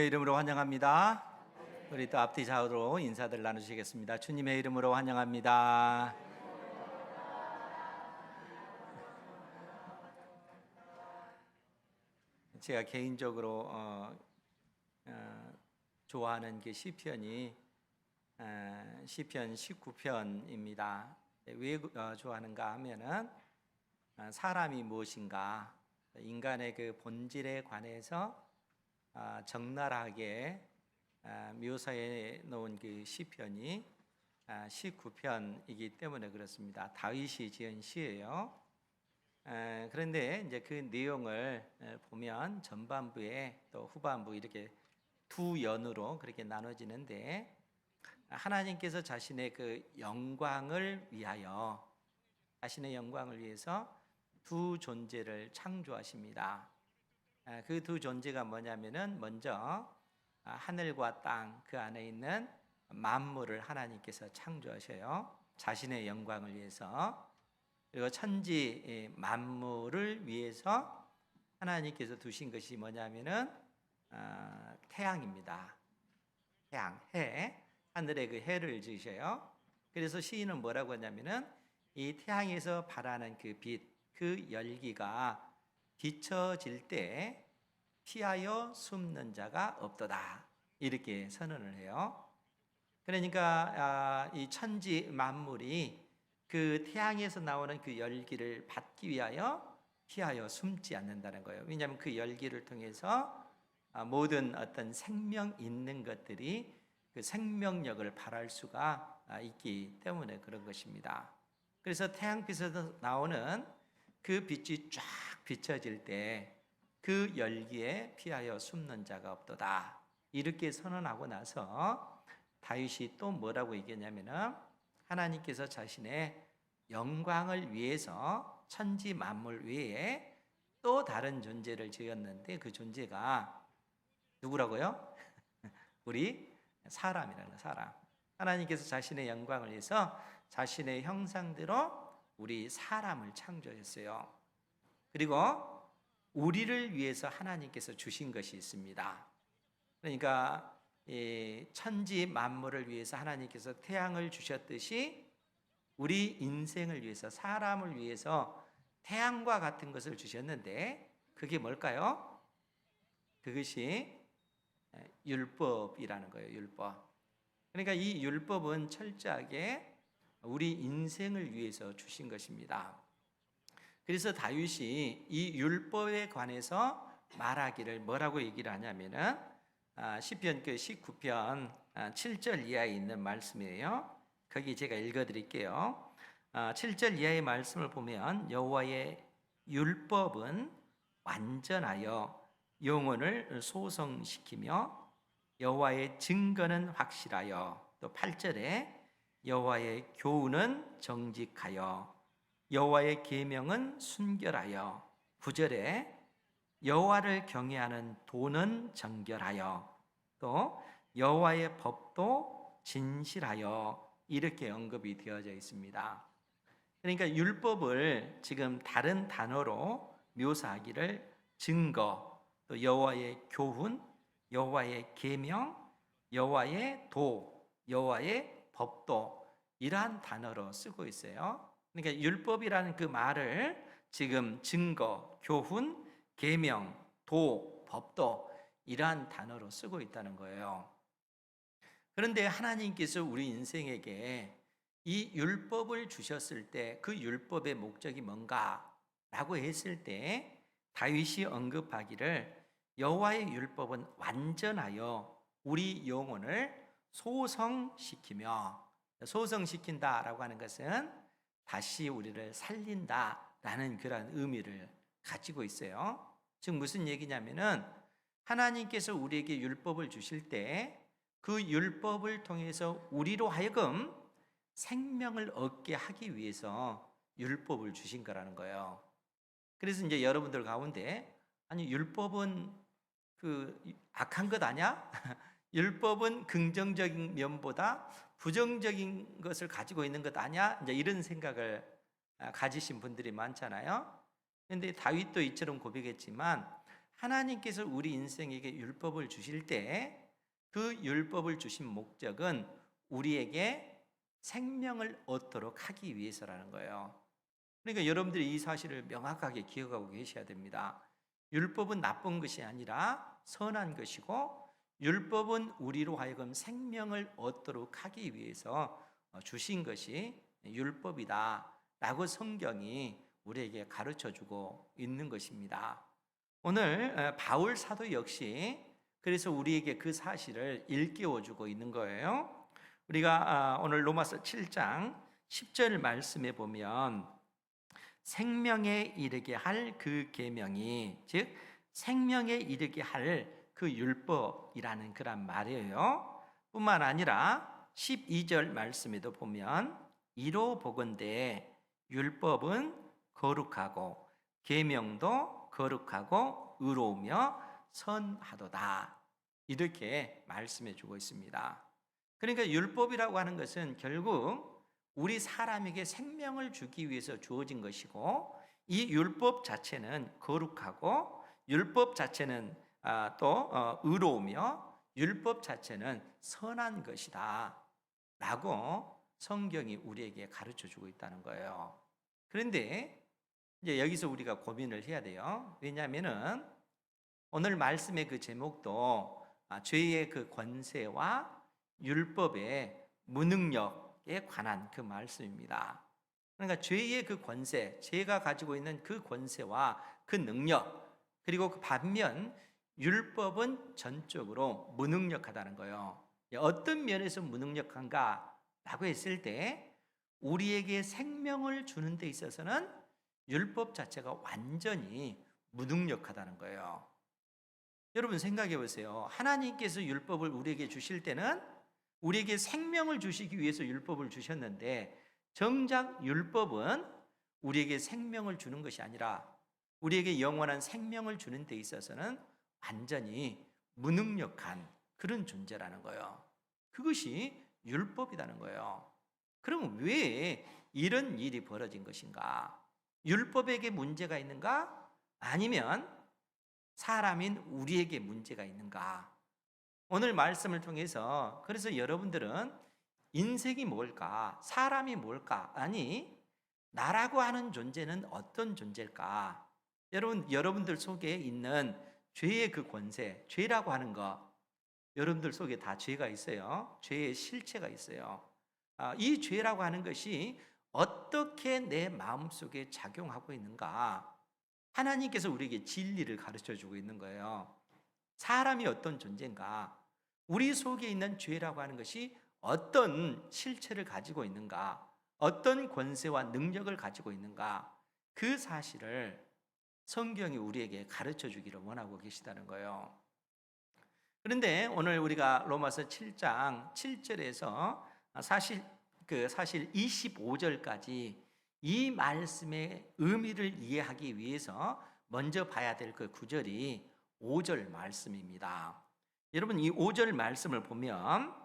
이름으로 환영합니다. 우리 또 앞뒤 좌우로 인사들 나누시겠습니다. 주님의 이름으로 환영합니다. 제가 개인적으로 좋아하는 게 시편이 시편 19편입니다. 왜 좋아하는가 하면은 사람이 무엇인가, 인간의 그 본질에 관해서 적나라하게 묘사해 놓은 그 시편이 19편이기 때문에 그렇습니다. 다윗이 지은 시예요. 그런데 이제 그 내용을 보면 전반부에 또 후반부 이렇게 두 연으로 그렇게 나눠지는데, 하나님께서 자신의 그 영광을 위하여, 자신의 영광을 위해서 두 존재를 창조하십니다. 그 두 존재가 뭐냐면은, 먼저 하늘과 땅 그 안에 있는 만물을 하나님께서 창조하셔요. 자신의 영광을 위해서. 그리고 천지 만물을 위해서 하나님께서 두신 것이 뭐냐면은 태양입니다. 태양, 해, 하늘의 그 해를 지으셔요. 그래서 시인은 뭐라고 하냐면은, 이 태양에서 발하는 그 빛, 그 열기가 비춰질 때 피하여 숨는 자가 없도다, 이렇게 선언을 해요. 그러니까 이 천지 만물이 그 태양에서 나오는 그 열기를 받기 위하여 피하여 숨지 않는다는 거예요. 왜냐하면 그 열기를 통해서 모든 어떤 생명 있는 것들이 그 생명력을 발할 수가 있기 때문에 그런 것입니다. 그래서 태양빛에서 나오는 그 빛이 쫙 비춰질 때 그 열기에 피하여 숨는 자가 없도다, 이렇게 선언하고 나서 다윗이 또 뭐라고 얘기했냐면은, 하나님께서 자신의 영광을 위해서 천지 만물 외에 또 다른 존재를 지었는데, 그 존재가 누구라고요? 우리 사람이라는 사람. 하나님께서 자신의 영광을 위해서 자신의 형상대로 우리 사람을 창조했어요. 그리고 우리를 위해서 하나님께서 주신 것이 있습니다. 그러니까 천지 만물을 위해서 하나님께서 태양을 주셨듯이 우리 인생을 위해서, 사람을 위해서 태양과 같은 것을 주셨는데, 그게 뭘까요? 그것이 율법이라는 거예요. 율법. 그러니까 이 율법은 철저하게 우리 인생을 위해서 주신 것입니다. 그래서 다윗이 이 율법에 관해서 말하기를 뭐라고 얘기를 하냐면은, 시편 19편 7절 이하에 있는 말씀이에요. 거기 제가 읽어드릴게요. 7절 이하의 말씀을 보면, 여호와의 율법은 완전하여 영혼을 소성시키며 여호와의 증거는 확실하여, 또 8절에 여호와의 교훈은 정직하여 여호와의 계명은 순결하여, 9절에 여호와를 경외하는 도는 정결하여, 또 여호와의 법도 진실하여, 이렇게 언급이 되어져 있습니다. 그러니까 율법을 지금 다른 단어로 묘사하기를 증거, 또 여호와의 교훈, 여호와의 계명, 여호와의 도, 여호와의 법도, 이러한 단어로 쓰고 있어요. 그러니까 율법이라는 그 말을 지금 증거, 교훈, 계명, 도, 법도, 이러한 단어로 쓰고 있다는 거예요. 그런데 하나님께서 우리 인생에게 이 율법을 주셨을 때 그 율법의 목적이 뭔가라고 했을 때, 다윗이 언급하기를 여호와의 율법은 완전하여 우리 영혼을 소성시키며, 소성시킨다라고 하는 것은 다시 우리를 살린다라는 그런 의미를 가지고 있어요. 즉 무슨 얘기냐면은, 하나님께서 우리에게 율법을 주실 때 그 율법을 통해서 우리로 하여금 생명을 얻게 하기 위해서 율법을 주신 거라는 거예요. 그래서 이제 여러분들 가운데, 아니 율법은 그 악한 것 아니야? 율법은 긍정적인 면보다 부정적인 것을 가지고 있는 것 아니야? 이제 이런 생각을 가지신 분들이 많잖아요. 그런데 다윗도 이처럼 고백했지만, 하나님께서 우리 인생에게 율법을 주실 때 그 율법을 주신 목적은 우리에게 생명을 얻도록 하기 위해서라는 거예요. 그러니까 여러분들이 이 사실을 명확하게 기억하고 계셔야 됩니다. 율법은 나쁜 것이 아니라 선한 것이고, 율법은 우리로 하여금 생명을 얻도록 하기 위해서 주신 것이 율법이다 라고 성경이 우리에게 가르쳐 주고 있는 것입니다. 오늘 바울 사도 역시 그래서 우리에게 그 사실을 일깨워 주고 있는 거예요. 우리가 오늘 로마서 7장 10절 말씀에 보면 생명에 이르게 할 그 계명이, 즉 생명에 이르게 할 그 율법이라는 그런 말이에요. 뿐만 아니라 12절 말씀에도 보면 이로 보건대 율법은 거룩하고 계명도 거룩하고 의로우며 선하도다, 이렇게 말씀해 주고 있습니다. 그러니까 율법이라고 하는 것은 결국 우리 사람에게 생명을 주기 위해서 주어진 것이고, 이 율법 자체는 거룩하고 율법 자체는 또 의로우며 율법 자체는 선한 것이다 라고 성경이 우리에게 가르쳐 주고 있다는 거예요. 그런데 이제 여기서 우리가 고민을 해야 돼요. 왜냐하면은 오늘 말씀의 그 제목도 죄의 그 권세와 율법의 무능력에 관한 그 말씀입니다. 그러니까 죄의 그 권세, 죄가 가지고 있는 그 권세와 그 능력, 그리고 그 반면 율법은 전적으로 무능력하다는 거예요. 어떤 면에서 무능력한가라고 했을 때 우리에게 생명을 주는 데 있어서는 율법 자체가 완전히 무능력하다는 거예요. 여러분 생각해 보세요. 하나님께서 율법을 우리에게 주실 때는 우리에게 생명을 주시기 위해서 율법을 주셨는데, 정작 율법은 우리에게 생명을 주는 것이 아니라 우리에게 영원한 생명을 주는 데 있어서는 완전히 무능력한 그런 존재라는 거예요. 그것이 율법이라는 거예요. 그럼 왜 이런 일이 벌어진 것인가? 율법에게 문제가 있는가? 아니면 사람인 우리에게 문제가 있는가? 오늘 말씀을 통해서 그래서 여러분들은 인생이 뭘까? 사람이 뭘까? 아니, 나라고 하는 존재는 어떤 존재일까? 여러분들 속에 있는 죄의 그 권세, 죄라고 하는 것, 여러분들 속에 다 죄가 있어요. 죄의 실체가 있어요. 이 죄라고 하는 것이 어떻게 내 마음속에 작용하고 있는가? 하나님께서 우리에게 진리를 가르쳐 주고 있는 거예요. 사람이 어떤 존재인가? 우리 속에 있는 죄라고 하는 것이 어떤 실체를 가지고 있는가? 어떤 권세와 능력을 가지고 있는가? 그 사실을 성경이 우리에게 가르쳐 주기를 원하고 계시다는 거예요. 그런데 오늘 우리가 로마서 7장 7절에서 사실 25절까지 이 말씀의 의미를 이해하기 위해서 먼저 봐야 될 그 구절이 5절 말씀입니다. 여러분 이 5절 말씀을 보면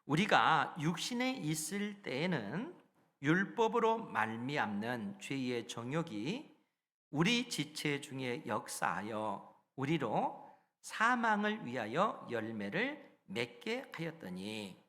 우리가 육신에 있을 때에는 율법으로 말미암는 죄의 정욕이 우리 지체 중에 역사하여 우리로 사망을 위하여 열매를 맺게 하였더니,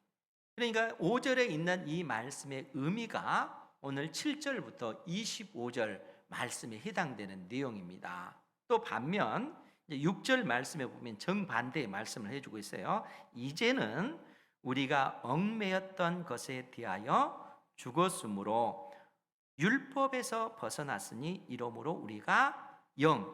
그러니까 5절에 있는 이 말씀의 의미가 오늘 7절부터 25절 말씀에 해당되는 내용입니다. 또 반면 6절 말씀에 보면 정반대의 말씀을 해주고 있어요. 이제는 우리가 얽매였던 것에 대하여 죽었으므로 율법에서 벗어났으니 이러므로 우리가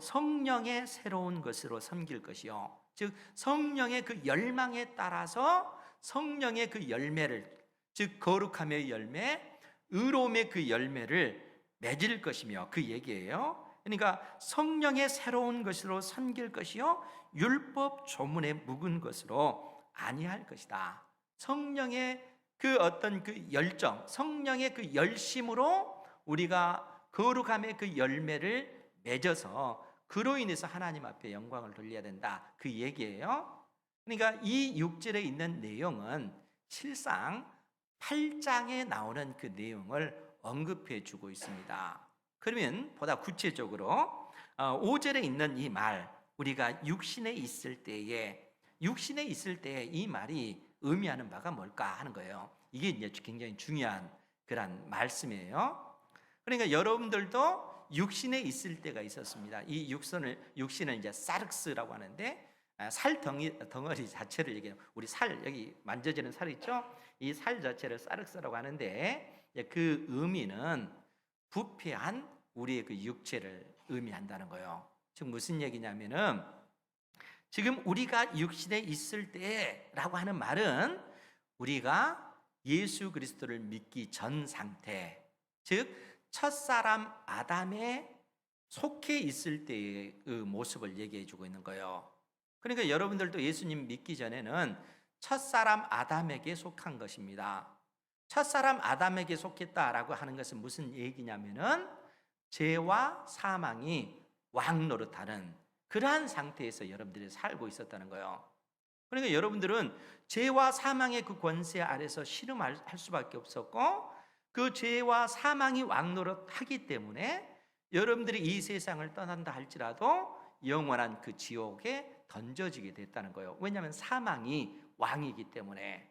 성령의 새로운 것으로 섬길 것이요, 즉 성령의 그 열망에 따라서 성령의 그 열매를, 즉 거룩함의 열매, 의로움의 그 열매를 맺을 것이며 그 얘기예요. 그러니까 성령의 새로운 것으로 섬길 것이요 율법 조문에 묵은 것으로 아니할 것이다. 성령의 그 어떤 그 열정, 성령의 그 열심으로 우리가 거룩함의 그 열매를 맺어서 그로 인해서 하나님 앞에 영광을 돌려야 된다, 그 얘기예요. 그러니까 이 6절에 있는 내용은 실상 8장에 나오는 그 내용을 언급해 주고 있습니다. 그러면 보다 구체적으로 5절에 있는 이 말, 우리가 육신에 있을 때에 이 말이 의미하는 바가 뭘까 하는 거예요. 이게 이제 굉장히 중요한 그런 말씀이에요. 그러니까 여러분들도 육신에 있을 때가 있었습니다. 이 육신을 이제 사륵스라고 하는데 살 덩어리 자체를 얘기해요. 우리 살 여기 만져지는 살 있죠? 이 살 자체를 사륵스라고 하는데 그 의미는 부패한 우리의 그 육체를 의미한다는 거예요. 즉 무슨 얘기냐면은 지금 우리가 육신에 있을 때라고 하는 말은 우리가 예수 그리스도를 믿기 전 상태, 즉 첫사람 아담에 속해 있을 때의 그 모습을 얘기해 주고 있는 거예요. 그러니까 여러분들도 예수님 믿기 전에는 첫사람 아담에게 속한 것입니다. 첫사람 아담에게 속했다라고 하는 것은 무슨 얘기냐면은 죄와 사망이 왕노릇하는 그러한 상태에서 여러분들이 살고 있었다는 거예요. 그러니까 여러분들은 죄와 사망의 그 권세 아래서 씨름할 수밖에 없었고 그 죄와 사망이 왕노릇하기 때문에 여러분들이 이 세상을 떠난다 할지라도 영원한 그 지옥에 던져지게 됐다는 거예요. 왜냐하면 사망이 왕이기 때문에.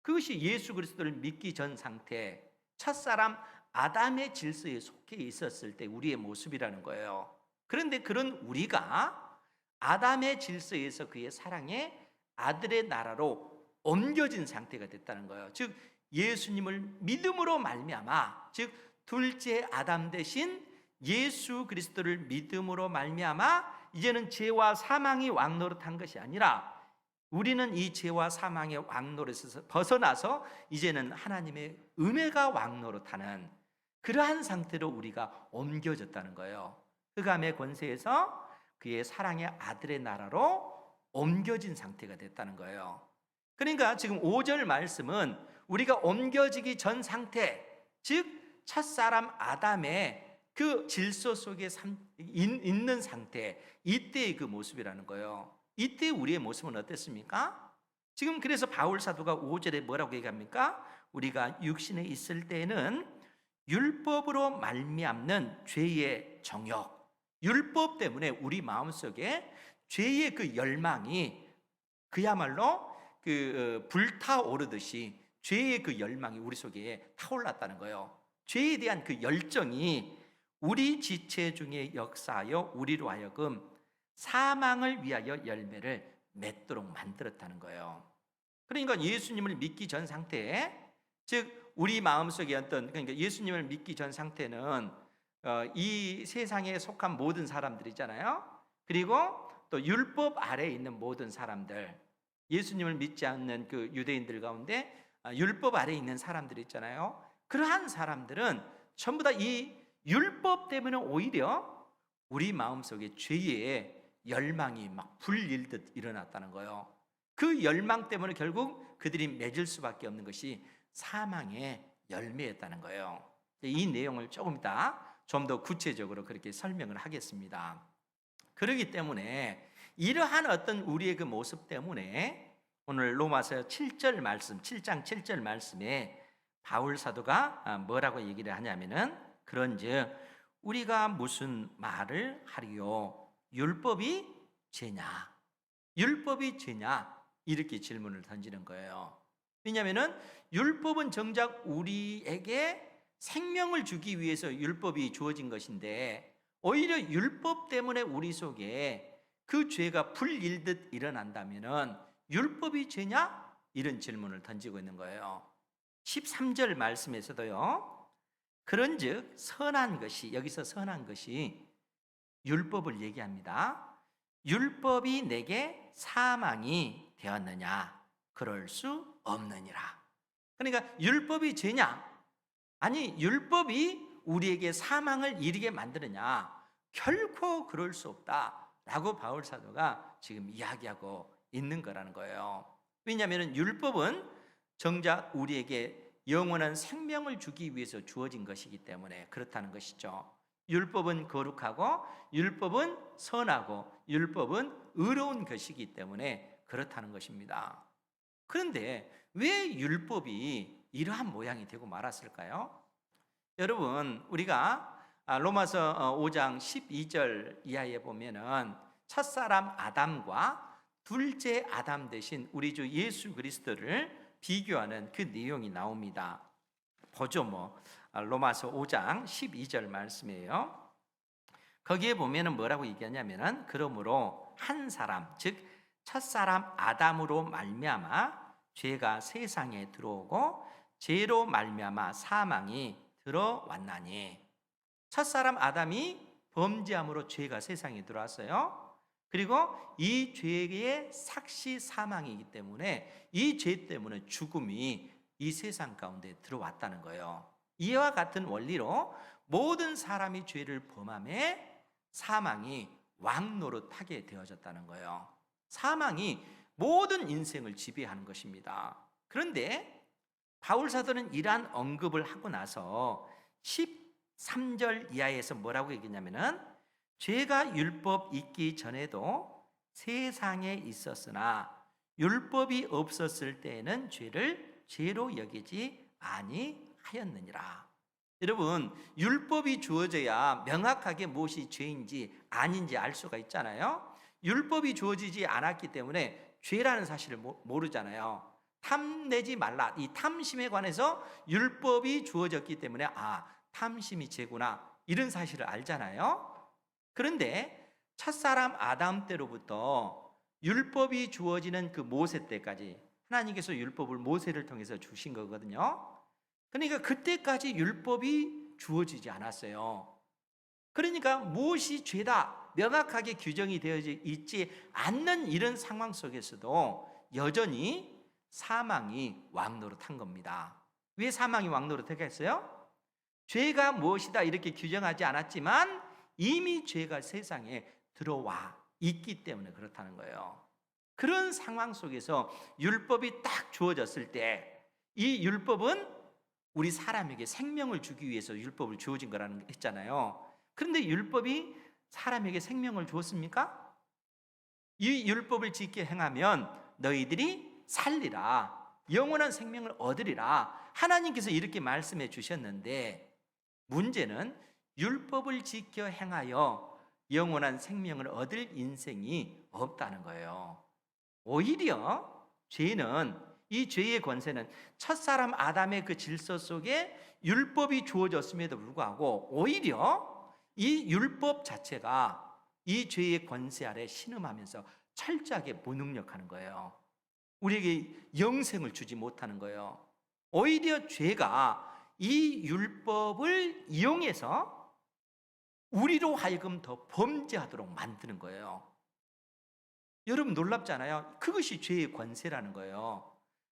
그것이 예수 그리스도를 믿기 전 상태, 첫사람 아담의 질서에 속해 있었을 때 우리의 모습이라는 거예요. 그런데 그런 우리가 아담의 질서에서 그의 사랑의 아들의 나라로 옮겨진 상태가 됐다는 거예요. 즉 예수님을 믿음으로 말미암아, 즉 둘째 아담 대신 예수 그리스도를 믿음으로 말미암아 이제는 죄와 사망이 왕노릇한 것이 아니라 우리는 이 죄와 사망의 왕노릇에서 벗어나서 이제는 하나님의 은혜가 왕노릇하는 그러한 상태로 우리가 옮겨졌다는 거예요. 흑암의 권세에서 그의 사랑의 아들의 나라로 옮겨진 상태가 됐다는 거예요. 그러니까 지금 5절 말씀은 우리가 옮겨지기 전 상태, 즉 첫사람 아담의 그 질서 속에 있는 상태, 이때의 그 모습이라는 거예요. 이때 우리의 모습은 어땠습니까? 지금 그래서 바울 사도가 5절에 뭐라고 얘기합니까? 우리가 육신에 있을 때는 율법으로 말미암는 죄의 정욕, 율법 때문에 우리 마음속에 죄의 그 열망이 그야말로 그 불타오르듯이 죄의 그 열망이 우리 속에 타올랐다는 거예요. 죄에 대한 그 열정이 우리 지체 중에 역사하여 우리로 하여금 사망을 위하여 열매를 맺도록 만들었다는 거예요. 그러니까 예수님을 믿기 전 상태에, 즉 우리 마음속에 어떤, 그러니까 예수님을 믿기 전 상태는 이 세상에 속한 모든 사람들이잖아요. 그리고 또 율법 아래에 있는 모든 사람들, 예수님을 믿지 않는 그 유대인들 가운데 율법 아래에 있는 사람들 있잖아요. 그러한 사람들은 전부 다 이 율법 때문에 오히려 우리 마음속에 죄의 열망이 막 불일듯 일어났다는 거예요. 그 열망 때문에 결국 그들이 맺을 수밖에 없는 것이 사망의 열매였다는 거예요. 이 내용을 조금 이따 좀 더 구체적으로 그렇게 설명을 하겠습니다. 그렇기 때문에 이러한 어떤 우리의 그 모습 때문에 오늘 로마서 7절 말씀, 7장 7절 말씀에 바울 사도가 뭐라고 얘기를 하냐면은 그런즉 우리가 무슨 말을 하리요? 율법이 죄냐? 율법이 죄냐? 이렇게 질문을 던지는 거예요. 왜냐하면은 율법은 정작 우리에게 생명을 주기 위해서 율법이 주어진 것인데 오히려 율법 때문에 우리 속에 그 죄가 불일듯 일어난다면은 율법이 죄냐? 이런 질문을 던지고 있는 거예요. 13절 말씀에서도요. 그런즉 선한 것이, 여기서 선한 것이 율법을 얘기합니다. 율법이 내게 사망이 되었느냐? 그럴 수 없느니라. 그러니까 율법이 죄냐? 아니, 율법이 우리에게 사망을 이르게 만드느냐? 결코 그럴 수 없다라고 바울 사도가 지금 이야기하고 있는 거라는 거예요. 왜냐하면 율법은 정작 우리에게 영원한 생명을 주기 위해서 주어진 것이기 때문에 그렇다는 것이죠. 율법은 거룩하고 율법은 선하고 율법은 의로운 것이기 때문에 그렇다는 것입니다. 그런데 왜 율법이 이러한 모양이 되고 말았을까요? 여러분, 우리가 로마서 5장 12절 이하에 보면은 첫사람 아담과 둘째 아담 대신 우리 주 예수 그리스도를 비교하는 그 내용이 나옵니다. 보죠. 로마서 5장 12절 말씀이에요. 거기에 보면은 뭐라고 얘기하냐면은 그러므로 한 사람 즉 첫사람 아담으로 말미암아 죄가 세상에 들어오고 죄로 말미암아 사망이 들어왔나니, 첫사람 아담이 범죄함으로 죄가 세상에 들어왔어요. 그리고 이 죄의 삭시 사망이기 때문에 이 죄 때문에 죽음이 이 세상 가운데 들어왔다는 거예요. 이와 같은 원리로 모든 사람이 죄를 범함에 사망이 왕노릇하게 되어졌다는 거예요. 사망이 모든 인생을 지배하는 것입니다. 그런데 바울 사도는 이러한 언급을 하고 나서 13절 이하에서 뭐라고 얘기했냐면은 죄가 율법 있기 전에도 세상에 있었으나 율법이 없었을 때에는 죄를 죄로 여기지 아니하였느니라. 여러분, 율법이 주어져야 명확하게 무엇이 죄인지 아닌지 알 수가 있잖아요. 율법이 주어지지 않았기 때문에 죄라는 사실을 모르잖아요. 탐내지 말라, 이 탐심에 관해서 율법이 주어졌기 때문에 탐심이 죄구나, 이런 사실을 알잖아요. 그런데 첫사람 아담 때로부터 율법이 주어지는 그 모세 때까지 하나님께서 율법을 모세를 통해서 주신 거거든요. 그러니까 그때까지 율법이 주어지지 않았어요. 그러니까 무엇이 죄다 명확하게 규정이 되어 있지 않는 이런 상황 속에서도 여전히 사망이 왕노릇한 겁니다. 왜 사망이 왕노릇했겠어요? 죄가 무엇이다 이렇게 규정하지 않았지만 이미 죄가 세상에 들어와 있기 때문에 그렇다는 거예요. 그런 상황 속에서 율법이 딱 주어졌을 때 이 율법은 우리 사람에게 생명을 주기 위해서 율법을 주어진 거라는 했잖아요. 그런데 율법이 사람에게 생명을 주었습니까? 이 율법을 지켜 행하면 너희들이 살리라, 영원한 생명을 얻으리라, 하나님께서 이렇게 말씀해 주셨는데, 문제는 율법을 지켜 행하여 영원한 생명을 얻을 인생이 없다는 거예요. 오히려 죄는, 이 죄의 권세는 첫사람 아담의 그 질서 속에 율법이 주어졌음에도 불구하고 오히려 이 율법 자체가 이 죄의 권세 아래 신음하면서 철저하게 무능력하는 거예요. 우리에게 영생을 주지 못하는 거예요. 오히려 죄가 이 율법을 이용해서 우리로 하여금 더 범죄하도록 만드는 거예요. 여러분 놀랍지 않아요? 그것이 죄의 권세라는 거예요.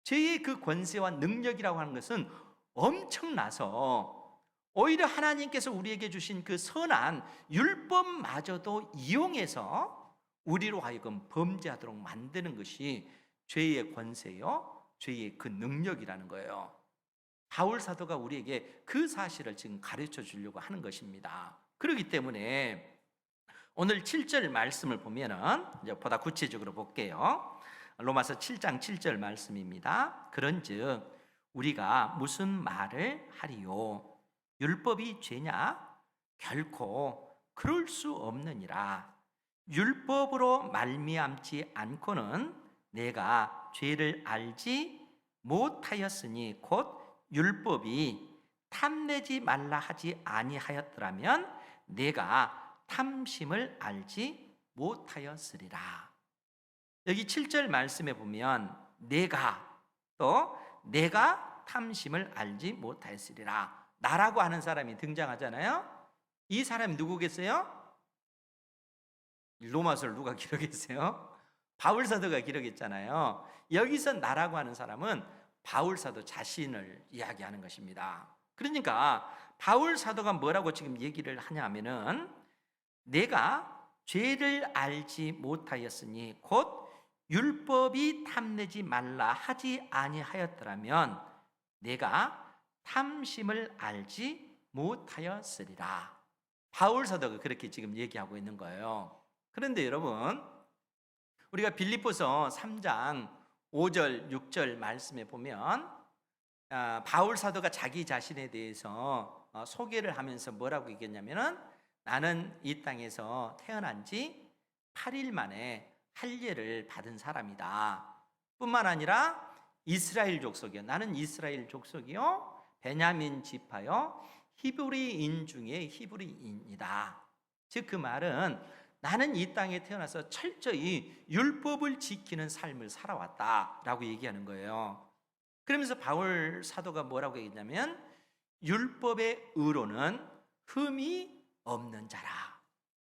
죄의 그 권세와 능력이라고 하는 것은 엄청나서 오히려 하나님께서 우리에게 주신 그 선한 율법마저도 이용해서 우리로 하여금 범죄하도록 만드는 것이 죄의 권세요, 죄의 그 능력이라는 거예요. 바울 사도가 우리에게 그 사실을 지금 가르쳐 주려고 하는 것입니다. 그렇기 때문에 오늘 7절 말씀을 보면은 이제 보다 구체적으로 볼게요. 로마서 7장 7절 말씀입니다. 그런즉 우리가 무슨 말을 하리요? 율법이 죄냐? 결코 그럴 수 없느니라. 율법으로 말미암지 않고는 내가 죄를 알지 못하였으니 곧 율법이 탐내지 말라 하지 아니하였더라면 내가 탐심을 알지 못하였으리라. 여기 7절 말씀에 보면 내가 탐심을 알지 못하였으리라, 나라고 하는 사람이 등장하잖아요. 이 사람이 누구겠어요? 로마서를 누가 기록했어요? 바울 사도가 기록했잖아요. 여기서 나라고 하는 사람은 바울 사도 자신을 이야기하는 것입니다. 그러니까 바울 사도가 뭐라고 지금 얘기를 하냐면은 내가 죄를 알지 못하였으니 곧 율법이 탐내지 말라 하지 아니하였더라면 내가 탐심을 알지 못하였으리라. 바울 사도가 그렇게 지금 얘기하고 있는 거예요. 그런데 여러분, 우리가 빌립보서 3장 5절 6절 말씀에 보면 바울 사도가 자기 자신에 대해서 소개를 하면서 뭐라고 얘기했냐면은 나는 이 땅에서 태어난 지 8일 만에 할례를 받은 사람이다. 뿐만 아니라 이스라엘 족속이요. 나는 이스라엘 족속이요. 베냐민 지파요. 히브리인 중에 히브리인이다. 즉 그 말은 나는 이 땅에 태어나서 철저히 율법을 지키는 삶을 살아왔다라고 얘기하는 거예요. 그러면서 바울 사도가 뭐라고 얘기했냐면 율법의 의로는 흠이 없는 자라.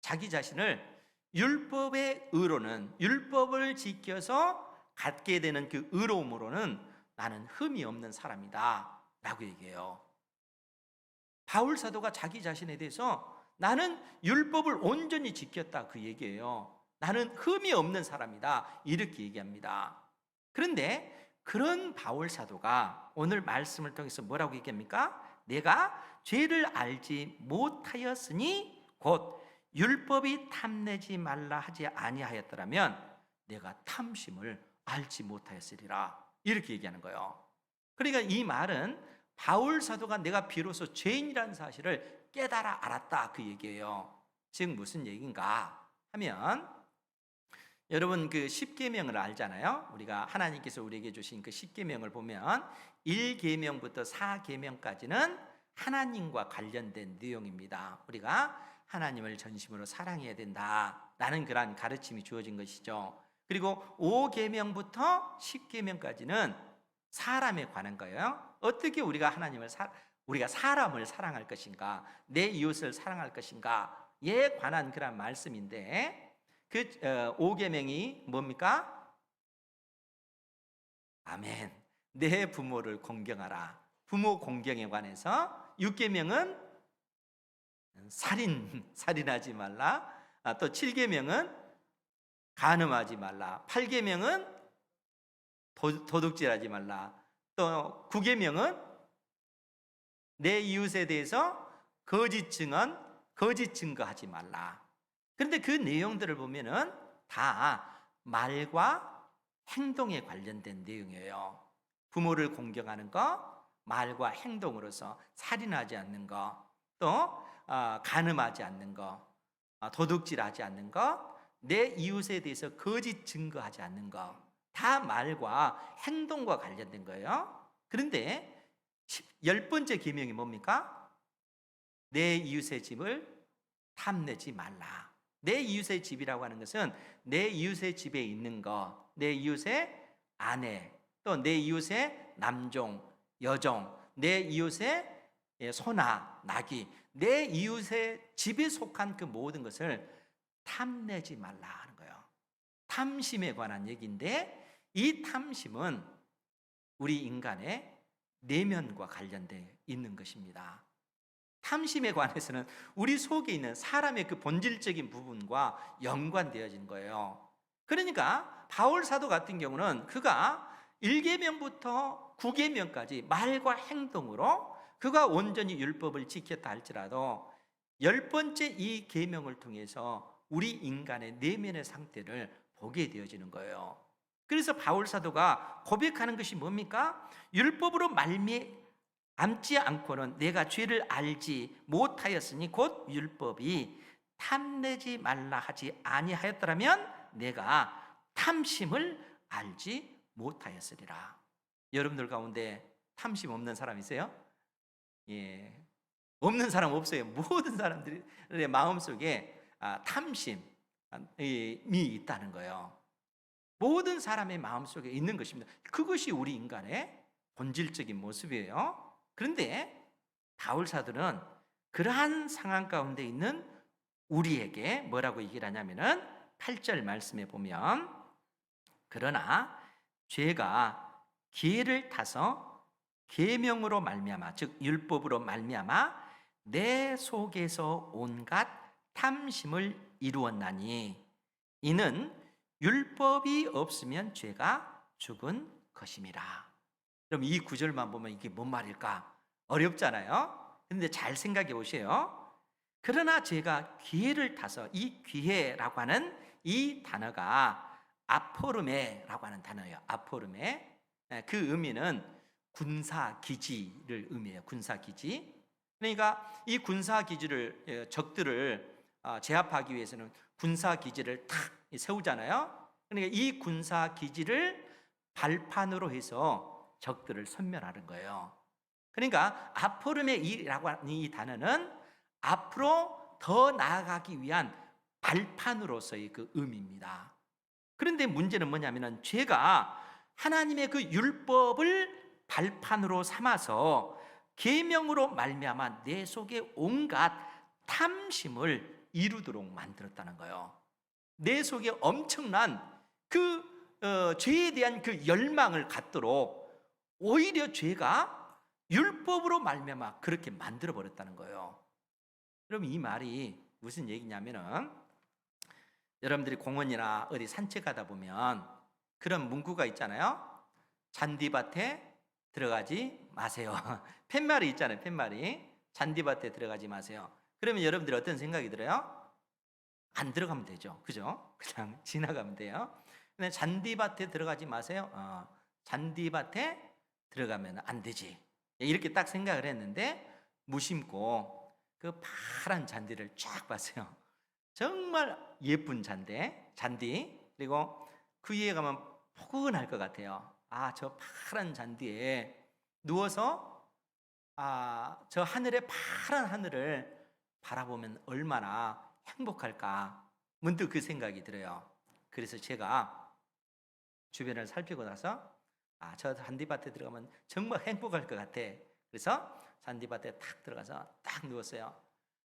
자기 자신을 율법의 의로는, 율법을 지켜서 갖게 되는 그 의로움으로는 나는 흠이 없는 사람이다 라고 얘기해요. 바울 사도가 자기 자신에 대해서 나는 율법을 온전히 지켰다 그 얘기예요. 나는 흠이 없는 사람이다 이렇게 얘기합니다. 그런데 그런 바울 사도가 오늘 말씀을 통해서 뭐라고 얘기합니까? 내가 죄를 알지 못하였으니 곧 율법이 탐내지 말라 하지 아니하였더라면 내가 탐심을 알지 못하였으리라 이렇게 얘기하는 거예요. 그러니까 이 말은 바울 사도가 내가 비로소 죄인이라는 사실을 깨달아 알았다 그 얘기예요. 즉 무슨 얘기인가 하면 여러분 그 십계명을 알잖아요. 우리가 하나님께서 우리에게 주신 그 십계명을 보면 1계명부터 4계명까지는 하나님과 관련된 내용입니다. 우리가 하나님을 전심으로 사랑해야 된다라는 그러한 가르침이 주어진 것이죠. 그리고 5계명부터 10계명까지는 사람에 관한 거예요. 어떻게 우리가 우리가 사람을 사랑할 것인가, 내 이웃을 사랑할 것인가에 관한 그런 말씀인데 그 5계명이 뭡니까? 아멘. 내 부모를 공경하라. 부모 공경에 관해서 6계명은 살인하지 말라. 또 7계명은 간음하지 말라. 8계명은 도둑질하지 말라. 또 9계명은 내 이웃에 대해서 거짓 증거하지 말라. 그런데 그 내용들을 보면은 다 말과 행동에 관련된 내용이에요. 부모를 공경하는 것, 말과 행동으로서 살인하지 않는 것, 또 간음하지 않는 것, 도둑질하지 않는 것, 내 이웃에 대해서 거짓 증거하지 않는 것, 다 말과 행동과 관련된 거예요. 그런데 10번째 계명이 뭡니까? 내 이웃의 집을 탐내지 말라. 내 이웃의 집이라고 하는 것은 내 이웃의 집에 있는 것, 내 이웃의 아내, 또 내 이웃의 남종, 여종, 내 이웃의 소나 나귀, 내 이웃의 집에 속한 그 모든 것을 탐내지 말라 하는 거예요. 탐심에 관한 얘기인데 이 탐심은 우리 인간의 내면과 관련되어 있는 것입니다. 탐심에 관해서는 우리 속에 있는 사람의 그 본질적인 부분과 연관되어진 거예요. 그러니까 바울 사도 같은 경우는 그가 1계명부터 9계명까지 말과 행동으로 그가 온전히 율법을 지켰다 할지라도 10번째 이 계명을 통해서 우리 인간의 내면의 상태를 보게 되어지는 거예요. 그래서 바울 사도가 고백하는 것이 뭡니까? 율법으로 말미암지 않고는 내가 죄를 알지 못하였으니 곧 율법이 탐내지 말라 하지 아니하였더라면 내가 탐심을 알지 못하였으리라. 여러분들 가운데 탐심 없는 사람 있어요? 예, 없는 사람 없어요. 모든 사람들의 마음속에 탐심이 있다는 거예요. 모든 사람의 마음속에 있는 것입니다. 그것이 우리 인간의 본질적인 모습이에요. 그런데 바울 사도는 그러한 상황 가운데 있는 우리에게 뭐라고 얘기를 하냐면은 8절 말씀에 보면 그러나 죄가 기회를 타서 계명으로 말미암아 즉 율법으로 말미암아 내 속에서 온갖 탐심을 이루었나니 이는 율법이 없으면 죄가 죽은 것임이라. 그럼 이 구절만 보면 이게 뭔 말일까? 어렵잖아요. 그런데 잘 생각해 보세요. 그러나 죄가 기회를 타서 이 기회라고 하는 이 단어가 아포르메라고 하는 단어예요. 아포르메. 그 의미는 군사기지를 의미해요. 군사기지. 그러니까 이 군사기지를 적들을 제압하기 위해서는 군사 기지를 탁 세우잖아요. 그러니까 이 군사 기지를 발판으로 해서 적들을 섬멸하는 거예요. 그러니까 아포르메이라고 하는 이 단어는 앞으로 더 나아가기 위한 발판으로서의 그 의미입니다. 그런데 문제는 뭐냐면은 죄가 하나님의 그 율법을 발판으로 삼아서 계명으로 말미암아 내 속에 온갖 탐심을 이루도록 만들었다는 거예요. 내 속에 엄청난 죄에 대한 그 열망을 갖도록 오히려 죄가 율법으로 말미암아 그렇게 만들어 버렸다는 거예요. 그럼 이 말이 무슨 얘기냐면은 여러분들이 공원이나 어디 산책하다 보면 그런 문구가 있잖아요. 잔디밭에 들어가지 마세요. 팻말이 있잖아요. 팻말이 잔디밭에 들어가지 마세요. 그러면 여러분들이 어떤 생각이 들어요? 안 들어가면 되죠. 그죠? 그냥 지나가면 돼요. 근데 잔디밭에 들어가지 마세요. 잔디밭에 들어가면 안 되지. 이렇게 딱 생각을 했는데 무심코 그 파란 잔디를 쫙 봤어요. 정말 예쁜 잔디. 그리고 그 위에 가면 포근할 것 같아요. 저 파란 잔디에 누워서 저 하늘의 파란 하늘을 바라보면 얼마나 행복할까. 문득 그 생각이 들어요. 그래서 제가 주변을 살피고 나서 저 잔디밭에 들어가면 정말 행복할 것 같아. 그래서 잔디밭에 탁 들어가서 딱 누웠어요.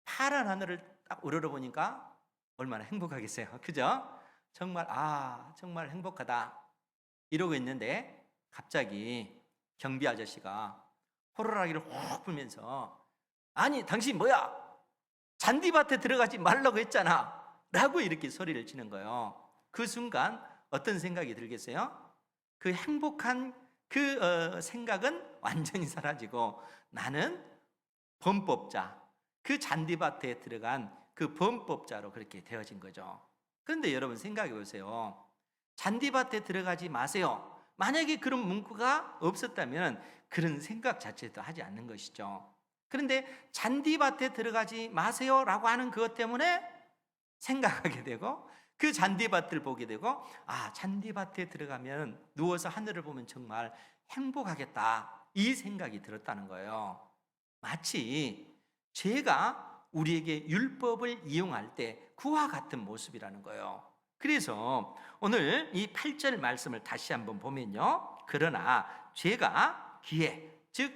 파란 하늘을 딱 우러러보니까 얼마나 행복하겠어요. 그죠? 정말 정말 행복하다 이러고 있는데 갑자기 경비 아저씨가 호루라기를 훅 불면서 아니 당신 뭐야? 잔디밭에 들어가지 말라고 했잖아 라고 이렇게 소리를 치는 거예요. 그 순간 어떤 생각이 들겠어요? 그 행복한 그 생각은 완전히 사라지고 나는 범법자, 그 잔디밭에 들어간 그 범법자로 그렇게 되어진 거죠. 그런데 여러분 생각해 보세요. 잔디밭에 들어가지 마세요. 만약에 그런 문구가 없었다면 그런 생각 자체도 하지 않는 것이죠. 그런데 잔디밭에 들어가지 마세요라고 하는 그것 때문에 생각하게 되고 그 잔디밭을 보게 되고 잔디밭에 들어가면 누워서 하늘을 보면 정말 행복하겠다 이 생각이 들었다는 거예요. 마치 죄가 우리에게 율법을 이용할 때 그와 같은 모습이라는 거예요. 그래서 오늘 이 8절 말씀을 다시 한번 보면요. 그러나 죄가 기회, 즉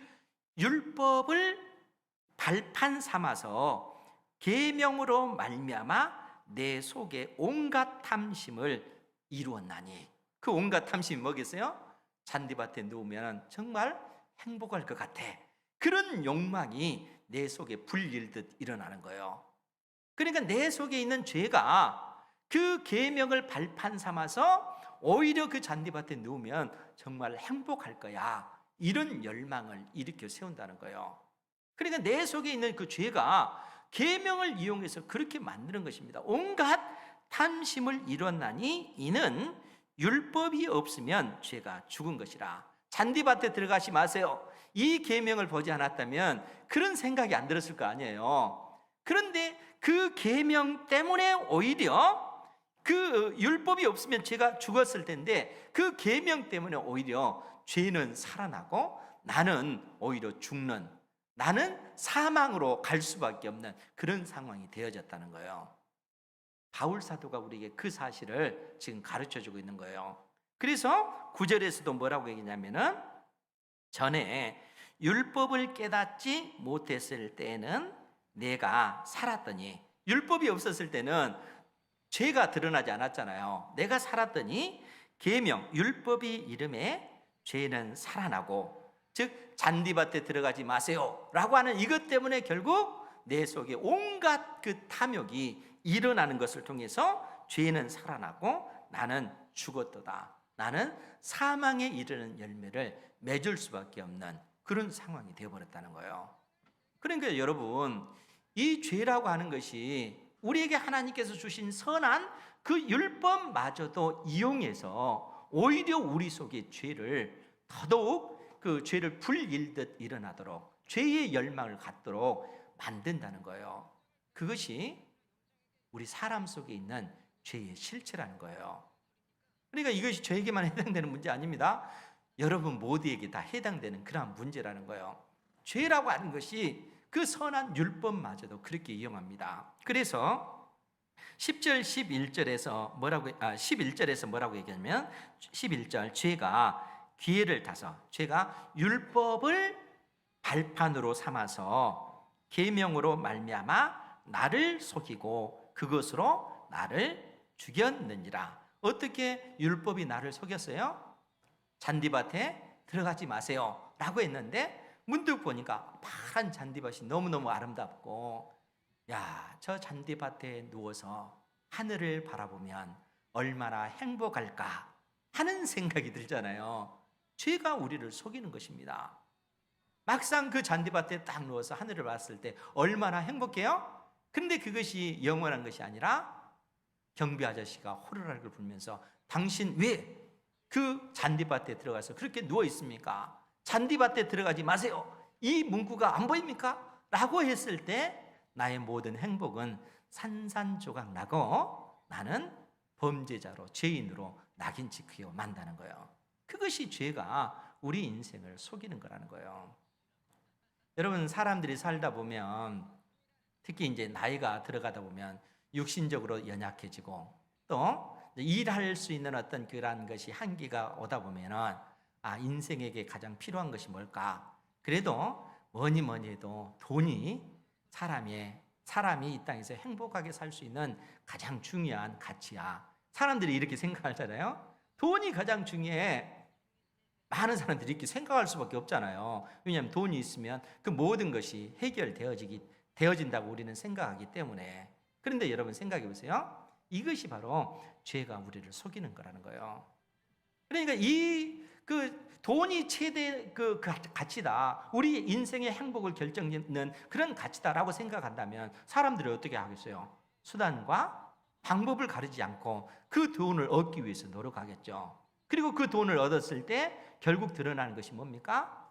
율법을 발판 삼아서 계명으로 말미암아 내 속에 온갖 탐심을 이루었나니. 그 온갖 탐심이 뭐겠어요? 잔디밭에 누우면 정말 행복할 것 같아. 그런 욕망이 내 속에 불일듯 일어나는 거예요. 그러니까 내 속에 있는 죄가 그 계명을 발판 삼아서 오히려 그 잔디밭에 누우면 정말 행복할 거야. 이런 열망을 일으켜 세운다는 거예요. 그러니까 내 속에 있는 그 죄가 계명을 이용해서 그렇게 만드는 것입니다. 온갖 탐심을 이뤘나니 이는 율법이 없으면 죄가 죽은 것이라. 잔디밭에 들어가지 마세요. 이 계명을 보지 않았다면 그런 생각이 안 들었을 거 아니에요. 그런데 그 계명 때문에 오히려 그 율법이 없으면 죄가 죽었을 텐데 그 계명 때문에 오히려 죄는 살아나고 나는 오히려 죽는, 나는 사망으로 갈 수밖에 없는 그런 상황이 되어졌다는 거예요. 바울 사도가 우리에게 그 사실을 지금 가르쳐주고 있는 거예요. 그래서 9절에서도 뭐라고 얘기냐면은 전에 율법을 깨닫지 못했을 때에는 내가 살았더니, 율법이 없었을 때는 죄가 드러나지 않았잖아요. 내가 살았더니 계명, 율법이 이름에 죄는 살아나고, 즉 잔디밭에 들어가지 마세요 라고 하는 이것 때문에 결국 내 속에 온갖 그 탐욕이 일어나는 것을 통해서 죄는 살아나고 나는 죽었도다. 나는 사망에 이르는 열매를 맺을 수밖에 없는 그런 상황이 되어버렸다는 거예요. 그러니까 여러분, 이 죄라고 하는 것이 우리에게 하나님께서 주신 선한 그 율법마저도 이용해서 오히려 우리 속에 죄를 더더욱 그 죄를 불일듯 일어나도록, 죄의 열망을 갖도록 만든다는 거예요. 그것이 우리 사람 속에 있는 죄의 실체라는 거예요. 그러니까 이것이 저에게만 해당되는 문제 아닙니다. 여러분 모두에게 다 해당되는 그러한 문제라는 거예요. 죄라고 하는 것이 그 선한 율법마저도 그렇게 이용합니다. 그래서 10절 11절에서 뭐라고 얘기하냐면 11절 죄가 기회를 타서 죄가 율법을 발판으로 삼아서 계명으로 말미암아 나를 속이고 그것으로 나를 죽였느니라. 어떻게 율법이 나를 속였어요? 잔디밭에 들어가지 마세요 라고 했는데 문득 보니까 파란 잔디밭이 너무너무 아름답고 저 잔디밭에 누워서 하늘을 바라보면 얼마나 행복할까 하는 생각이 들잖아요. 죄가 우리를 속이는 것입니다. 막상 그 잔디밭에 딱 누워서 하늘을 봤을 때 얼마나 행복해요? 근데 그것이 영원한 것이 아니라 경비 아저씨가 호루라기를 불면서 당신 왜 그 잔디밭에 들어가서 그렇게 누워 있습니까? 잔디밭에 들어가지 마세요. 이 문구가 안 보입니까? 라고 했을 때 나의 모든 행복은 산산조각 나고 나는 범죄자로 죄인으로 낙인치 그여 만다는 거예요. 그것이 죄가 우리 인생을 속이는 거라는 거예요. 여러분 사람들이 살다 보면 특히 이제 나이가 들어가다 보면 육신적으로 연약해지고 또 일할 수 있는 어떤 그러한 것이 한계가 오다 보면은 인생에게 가장 필요한 것이 뭘까? 그래도 뭐니 해도 돈이 사람이 이 땅에서 행복하게 살 수 있는 가장 중요한 가치야. 사람들이 이렇게 생각하잖아요. 돈이 가장 중요해. 많은 사람들이 이렇게 생각할 수밖에 없잖아요. 왜냐하면 돈이 있으면 그 모든 것이 되어진다고 우리는 생각하기 때문에. 그런데 여러분 생각해 보세요. 이것이 바로 죄가 우리를 속이는 거라는 거예요. 그러니까 돈이 최대 그 가치다. 우리 인생의 행복을 결정짓는 그런 가치다라고 생각한다면 사람들이 어떻게 하겠어요? 수단과 방법을 가리지 않고 그 돈을 얻기 위해서 노력하겠죠. 그리고 그 돈을 얻었을 때 결국 드러나는 것이 뭡니까?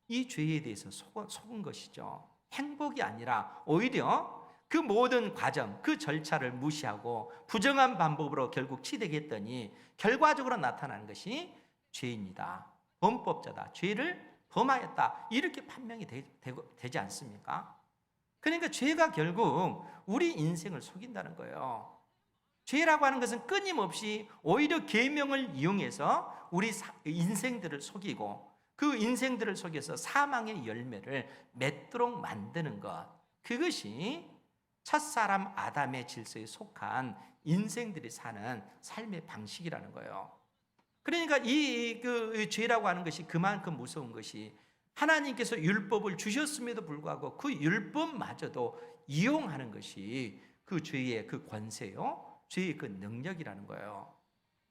이 죄에 대해서 속은 것이죠. 행복이 아니라 오히려 그 모든 과정, 그 절차를 무시하고 부정한 방법으로 결국 치대겠더니 결과적으로 나타나는 것이 죄인이다, 범법자다, 죄를 범하였다 이렇게 판명이 되지 않습니까? 그러니까 죄가 결국 우리 인생을 속인다는 거예요. 죄라고 하는 것은 끊임없이 오히려 계명을 이용해서 우리 인생들을 속이고 그 인생들을 속여서 사망의 열매를 맺도록 만드는 것, 그것이 첫사람 아담의 질서에 속한 인생들이 사는 삶의 방식이라는 거예요. 그러니까 이 죄라고 하는 것이 그만큼 무서운 것이 하나님께서 율법을 주셨음에도 불구하고 그 율법마저도 이용하는 것이 그 죄의 그 권세요, 죄의 그 능력이라는 거예요.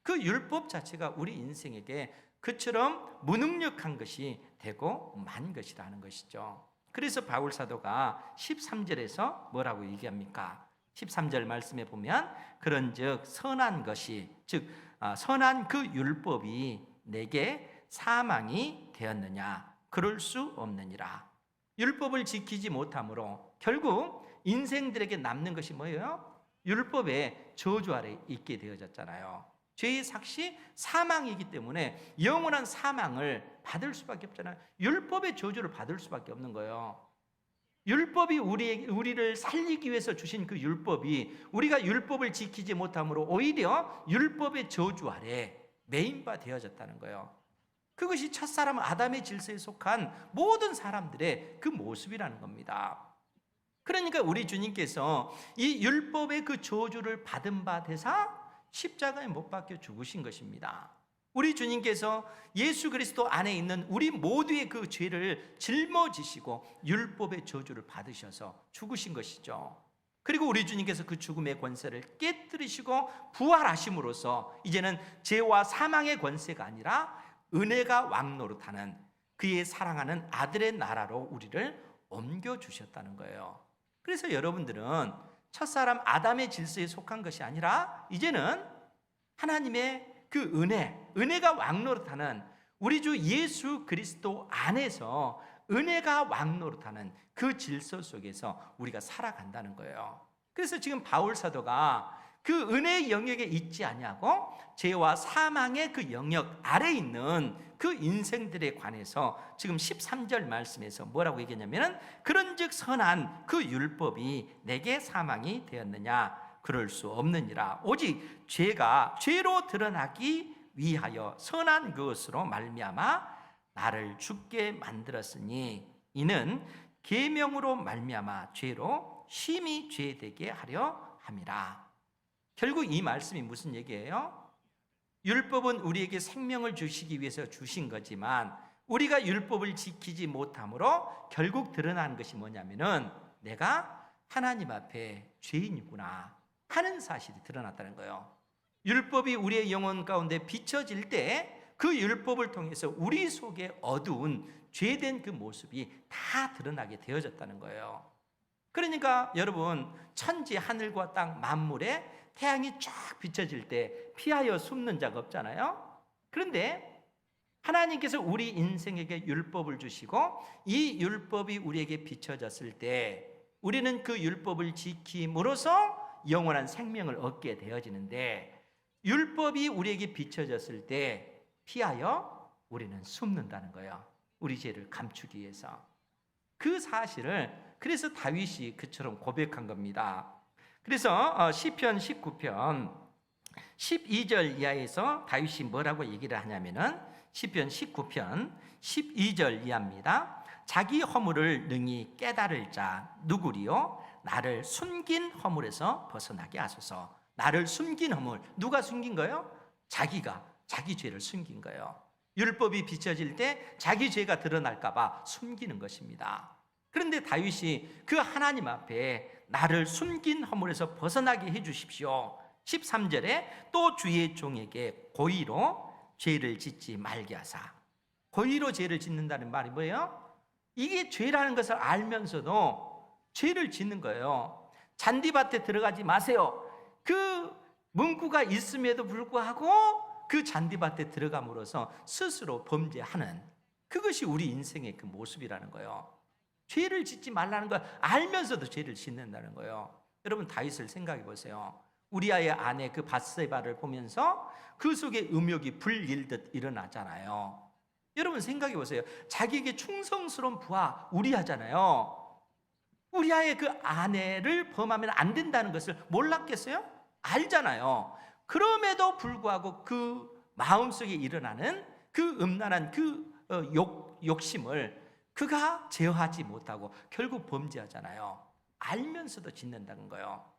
그 율법 자체가 우리 인생에게 그처럼 무능력한 것이 되고 만 것이라는 것이죠. 그래서 바울 사도가 13절에서 뭐라고 얘기합니까? 13절 말씀에 보면 그런즉 선한 것이 선한 그 율법이 내게 사망이 되었느냐? 그럴 수 없느니라. 율법을 지키지 못함으로 결국 인생들에게 남는 것이 뭐예요? 율법의 저주 아래 있게 되어졌잖아요. 죄의 삭시 사망이기 때문에 영원한 사망을 받을 수밖에 없잖아요. 율법의 저주를 받을 수밖에 없는 거예요. 율법이 우리를 살리기 위해서 주신 그 율법이 우리가 율법을 지키지 못함으로 오히려 율법의 저주 아래 매인바 되어졌다는 거예요. 그것이 첫사람 아담의 질서에 속한 모든 사람들의 그 모습이라는 겁니다. 그러니까 우리 주님께서 이 율법의 그 저주를 받은 바 되사 십자가에 못 박혀 죽으신 것입니다. 우리 주님께서 예수 그리스도 안에 있는 우리 모두의 그 죄를 짊어지시고 율법의 저주를 받으셔서 죽으신 것이죠. 그리고 우리 주님께서 그 죽음의 권세를 깨뜨리시고 부활하심으로써 이제는 죄와 사망의 권세가 아니라 은혜가 왕노릇하는 그의 사랑하는 아들의 나라로 우리를 옮겨주셨다는 거예요. 그래서 여러분들은 첫사람 아담의 질서에 속한 것이 아니라 이제는 하나님의 그 은혜가 왕노릇하는 우리 주 예수 그리스도 안에서 은혜가 왕노릇하는 그 질서 속에서 우리가 살아간다는 거예요. 그래서 지금 바울 사도가 그 은혜의 영역에 있지 아니하고 죄와 사망의 그 영역 아래에 있는 그 인생들에 관해서 지금 13절 말씀에서 뭐라고 얘기했냐면, 그런즉 선한 그 율법이 내게 사망이 되었느냐? 그럴 수 없느니라. 오직 죄가 죄로 드러나기 위하여 선한 그것으로 말미암아 나를 죽게 만들었으니, 이는 계명으로 말미암아 죄로 심히 죄되게 하려 함이라. 결국 이 말씀이 무슨 얘기예요? 율법은 우리에게 생명을 주시기 위해서 주신 거지만 우리가 율법을 지키지 못함으로 결국 드러나는 것이 뭐냐면은 내가 하나님 앞에 죄인이구나 하는 사실이 드러났다는 거예요. 율법이 우리의 영혼 가운데 비춰질 때 그 율법을 통해서 우리 속에 어두운 죄된 그 모습이 다 드러나게 되어졌다는 거예요. 그러니까 여러분, 천지 하늘과 땅 만물에 태양이 쫙 비춰질 때 피하여 숨는 자가 없잖아요. 그런데 하나님께서 우리 인생에게 율법을 주시고 이 율법이 우리에게 비춰졌을 때 우리는 그 율법을 지킴으로써 영원한 생명을 얻게 되어지는데, 율법이 우리에게 비춰졌을 때 피하여 우리는 숨는다는 거예요. 우리 죄를 감추기 위해서. 그 사실을 그래서 다윗이 그처럼 고백한 겁니다. 그래서 시편 19편 12절 이하에서 다윗이 뭐라고 얘기를 하냐면은 시편 19편 12절 이하입니다. 자기 허물을 능히 깨달을 자 누구리요? 나를 숨긴 허물에서 벗어나게 하소서. 나를 숨긴 허물, 누가 숨긴 거예요? 자기가 자기 죄를 숨긴 거예요. 율법이 비춰질 때 자기 죄가 드러날까 봐 숨기는 것입니다. 그런데 다윗이 그 하나님 앞에 나를 숨긴 허물에서 벗어나게 해 주십시오. 13절에 또 주의 종에게 고의로 죄를 짓지 말게 하사. 고의로 죄를 짓는다는 말이 뭐예요? 이게 죄라는 것을 알면서도 죄를 짓는 거예요. 잔디밭에 들어가지 마세요. 그 문구가 있음에도 불구하고 그 잔디밭에 들어감으로써 스스로 범죄하는, 그것이 우리 인생의 그 모습이라는 거예요. 죄를 짓지 말라는 걸 알면서도 죄를 짓는다는 거예요. 여러분, 다윗을 생각해 보세요. 우리아의 아내 그 밧세바를 보면서 그 속에 음욕이 불일듯 일어나잖아요. 여러분 생각해 보세요. 자기에게 충성스러운 부하 우리아잖아요. 우리아의 그 아내를 범하면 안 된다는 것을 몰랐겠어요? 알잖아요. 그럼에도 불구하고 그 마음속에 일어나는 그 음란한 그 욕심을 그가 제어하지 못하고 결국 범죄하잖아요. 알면서도 짓는다는 거예요.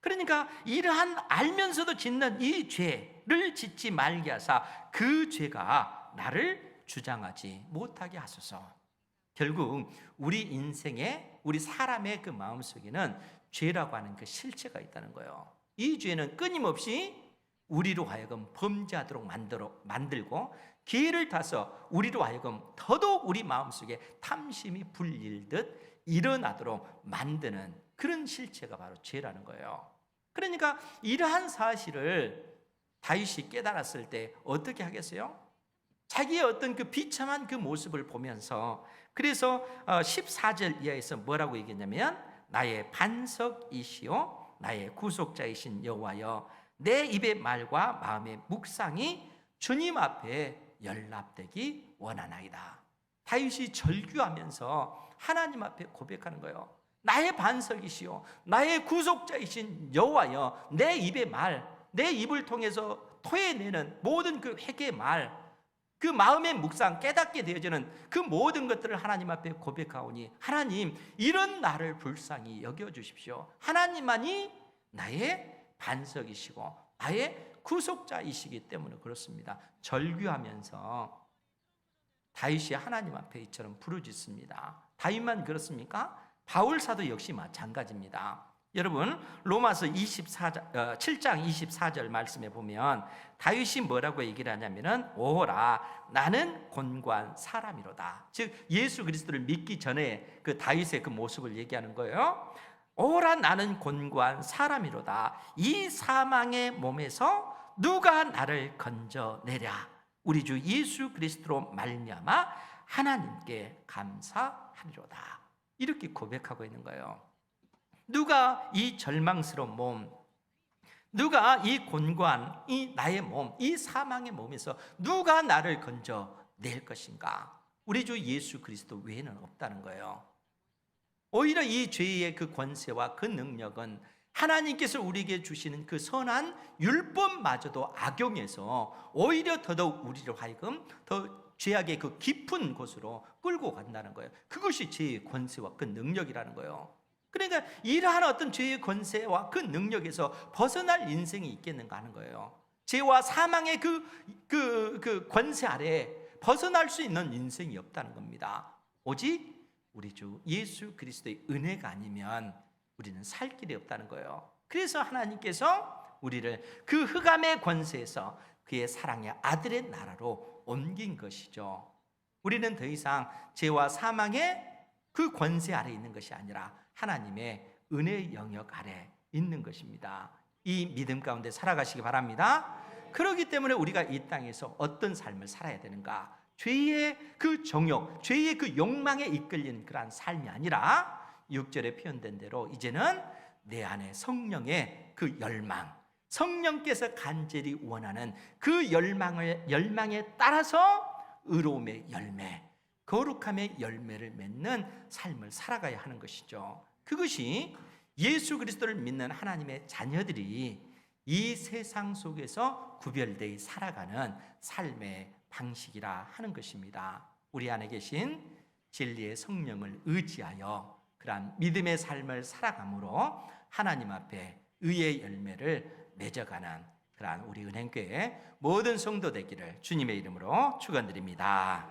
그러니까 이러한 알면서도 짓는 이 죄를 짓지 말게 하사 그 죄가 나를 주장하지 못하게 하소서. 결국 우리 인생에, 우리 사람의 그 마음속에는 죄라고 하는 그 실체가 있다는 거예요. 이 죄는 끊임없이 우리로 하여금 범죄하도록 만들고 기회를 타서 우리로 하여금 더더욱 우리 마음속에 탐심이 불릴듯 일어나도록 만드는 그런 실체가 바로 죄라는 거예요. 그러니까 이러한 사실을 다윗이 깨달았을 때 어떻게 하겠어요? 자기의 어떤 그 비참한 그 모습을 보면서, 그래서 14절 이하에서 뭐라고 얘기했냐면, 나의 반석이시오 나의 구속자이신 여호와여, 내 입의 말과 마음의 묵상이 주님 앞에 연락되기 원하나이다. 다윗이 절규하면서 하나님 앞에 고백하는 거예요. 나의 반석이시오 나의 구속자이신 여호와여, 내 입의 말, 내 입을 통해서 토해내는 모든 그 회개의 말, 그 마음의 묵상, 깨닫게 되어지는 그 모든 것들을 하나님 앞에 고백하오니, 하나님 이런 나를 불쌍히 여겨주십시오. 하나님만이 나의 반석이시고 나의 구속자이시기 때문에 그렇습니다. 절규하면서 다윗이 하나님 앞에 이처럼 부르짖습니다. 다윗만 그렇습니까? 바울 사도 역시 마찬가지입니다. 여러분, 로마서 7장 24절 말씀에 보면 다윗이 뭐라고 얘기를 하냐면은, 오호라 나는 곤고한 사람이로다. 즉 예수 그리스도를 믿기 전에 그 다윗의 그 모습을 얘기하는 거예요. 오호라 나는 곤고한 사람이로다. 이 사망의 몸에서 누가 나를 건져내랴. 우리 주 예수 그리스도로 말미암아 하나님께 감사하리로다. 이렇게 고백하고 있는 거예요. 누가 이 절망스러운 몸, 누가 이 곤고한 이 나의 몸, 이 사망의 몸에서 누가 나를 건져낼 것인가? 우리 주 예수 그리스도 외에는 없다는 거예요. 오히려 이 죄의 그 권세와 그 능력은 하나님께서 우리에게 주시는 그 선한 율법마저도 악용해서 오히려 더더욱 우리를 하여금 더 죄악의 그 깊은 곳으로 끌고 간다는 거예요. 그것이 죄의 권세와 그 능력이라는 거예요. 그러니까 이러한 어떤 죄의 권세와 그 능력에서 벗어날 인생이 있겠는가 하는 거예요. 죄와 사망의 그 권세 아래 벗어날 수 있는 인생이 없다는 겁니다. 오직 우리 주 예수 그리스도의 은혜가 아니면 우리는 살 길이 없다는 거예요. 그래서 하나님께서 우리를 그 흑암의 권세에서 그의 사랑의 아들의 나라로 옮긴 것이죠. 우리는 더 이상 죄와 사망의 그 권세 아래 있는 것이 아니라 하나님의 은혜의 영역 아래 있는 것입니다. 이 믿음 가운데 살아가시기 바랍니다. 그렇기 때문에 우리가 이 땅에서 어떤 삶을 살아야 되는가? 죄의 그 정욕, 죄의 그 욕망에 이끌린 그러한 삶이 아니라 6절에 표현된 대로 이제는 내 안에 성령의 그 열망, 성령께서 간절히 원하는 그 열망에 따라서 의로움의 열매, 거룩함의 열매를 맺는 삶을 살아가야 하는 것이죠. 그것이 예수 그리스도를 믿는 하나님의 자녀들이 이 세상 속에서 구별되어 살아가는 삶의 방식이라 하는 것입니다. 우리 안에 계신 진리의 성령을 의지하여 그러한 믿음의 삶을 살아감으로 하나님 앞에 의의 열매를 맺어가는 그러한 우리 은행교회 모든 성도 되기를 주님의 이름으로 축원드립니다.